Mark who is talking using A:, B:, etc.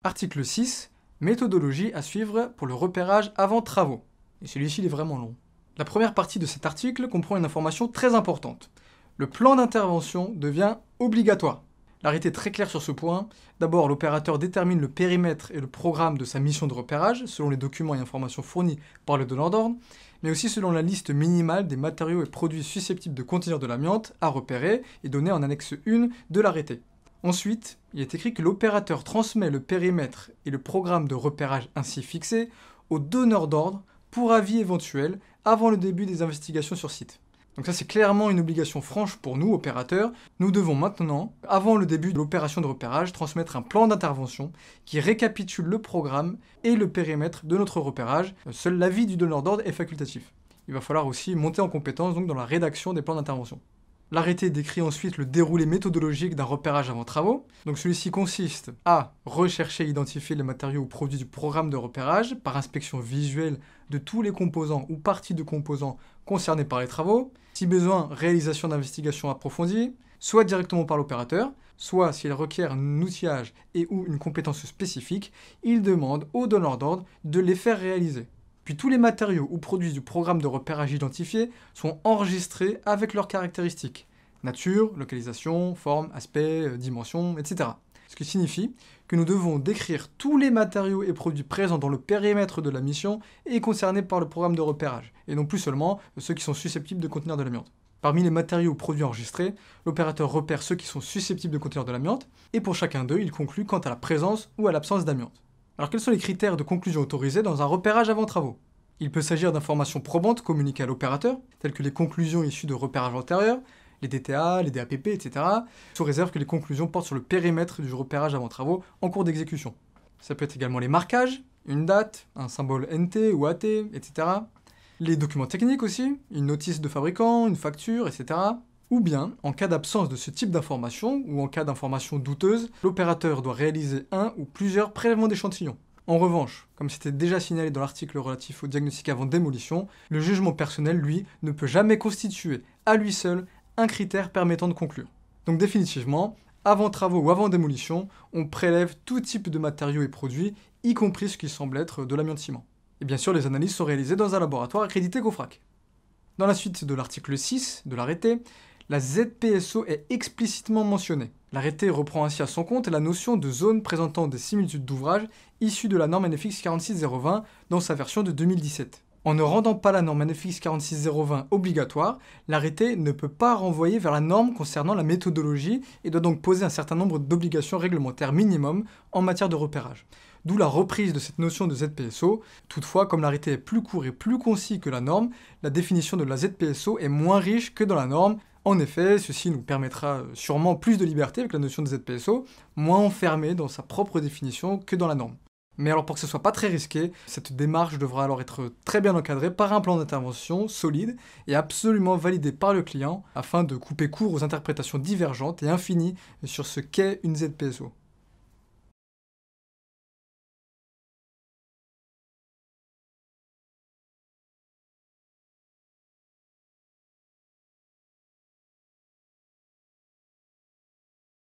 A: Article 6. Méthodologie à suivre pour le repérage avant travaux. Et celui-ci il est vraiment long. La première partie de cet article comprend une information très importante. Le plan d'intervention devient obligatoire. L'arrêté est très clair sur ce point. D'abord, l'opérateur détermine le périmètre et le programme de sa mission de repérage, selon les documents et informations fournis par le donneur d'ordre, mais aussi selon la liste minimale des matériaux et produits susceptibles de contenir de l'amiante à repérer et donnée en annexe 1 de l'arrêté. Ensuite, il est écrit que l'opérateur transmet le périmètre et le programme de repérage ainsi fixé au donneur d'ordre pour avis éventuel avant le début des investigations sur site. Donc ça c'est clairement une obligation franche pour nous, opérateurs. Nous devons maintenant, avant le début de l'opération de repérage, transmettre un plan d'intervention qui récapitule le programme et le périmètre de notre repérage. Seul l'avis du donneur d'ordre est facultatif. Il va falloir aussi monter en compétence donc dans la rédaction des plans d'intervention. L'arrêté décrit ensuite le déroulé méthodologique d'un repérage avant travaux. Donc celui-ci consiste à rechercher et identifier les matériaux ou produits du programme de repérage par inspection visuelle de tous les composants ou parties de composants concernés par les travaux. Si besoin, réalisation d'investigations approfondies, soit directement par l'opérateur, soit s'il requiert un outillage et ou une compétence spécifique, il demande au donneur d'ordre de les faire réaliser. Puis tous les matériaux ou produits du programme de repérage identifié sont enregistrés avec leurs caractéristiques. Nature, localisation, forme, aspect, dimension, etc. Ce qui signifie que nous devons décrire tous les matériaux et produits présents dans le périmètre de la mission et concernés par le programme de repérage, et non plus seulement ceux qui sont susceptibles de contenir de l'amiante. Parmi les matériaux ou produits enregistrés, l'opérateur repère ceux qui sont susceptibles de contenir de l'amiante, et pour chacun d'eux, il conclut quant à la présence ou à l'absence d'amiante. Alors quels sont les critères de conclusion autorisés dans un repérage avant travaux? Il peut s'agir d'informations probantes communiquées à l'opérateur, telles que les conclusions issues de repérages antérieurs, les DTA, les DAPP, etc., sous réserve que les conclusions portent sur le périmètre du repérage avant travaux en cours d'exécution. Ça peut être également les marquages, une date, un symbole NT ou AT, etc. Les documents techniques aussi, une notice de fabricant, une facture, etc. Ou bien, en cas d'absence de ce type d'information, ou en cas d'information douteuse, l'opérateur doit réaliser un ou plusieurs prélèvements d'échantillons. En revanche, comme c'était déjà signalé dans l'article relatif au diagnostic avant démolition, le jugement personnel, lui, ne peut jamais constituer, à lui seul, un critère permettant de conclure. Donc définitivement, avant travaux ou avant démolition, on prélève tout type de matériaux et produits, y compris ce qui semble être de l'amiante ciment. Et bien sûr, les analyses sont réalisées dans un laboratoire accrédité GOFRAC. Dans la suite de l'article 6 de l'arrêté, la ZPSO est explicitement mentionnée. L'arrêté reprend ainsi à son compte la notion de zone présentant des similitudes d'ouvrage issue de la norme NFX 46020 dans sa version de 2017. En ne rendant pas la norme NFX 46020 obligatoire, l'arrêté ne peut pas renvoyer vers la norme concernant la méthodologie et doit donc poser un certain nombre d'obligations réglementaires minimum en matière de repérage. D'où la reprise de cette notion de ZPSO. Toutefois, comme l'arrêté est plus court et plus concis que la norme, la définition de la ZPSO est moins riche que dans la norme. En effet, ceci nous permettra sûrement plus de liberté avec la notion de ZPSO, moins enfermé dans sa propre définition que dans la norme. Mais alors pour que ce soit pas très risqué, cette démarche devra alors être très bien encadrée par un plan d'intervention solide et absolument validé par le client afin de couper court aux interprétations divergentes et infinies sur ce qu'est une ZPSO.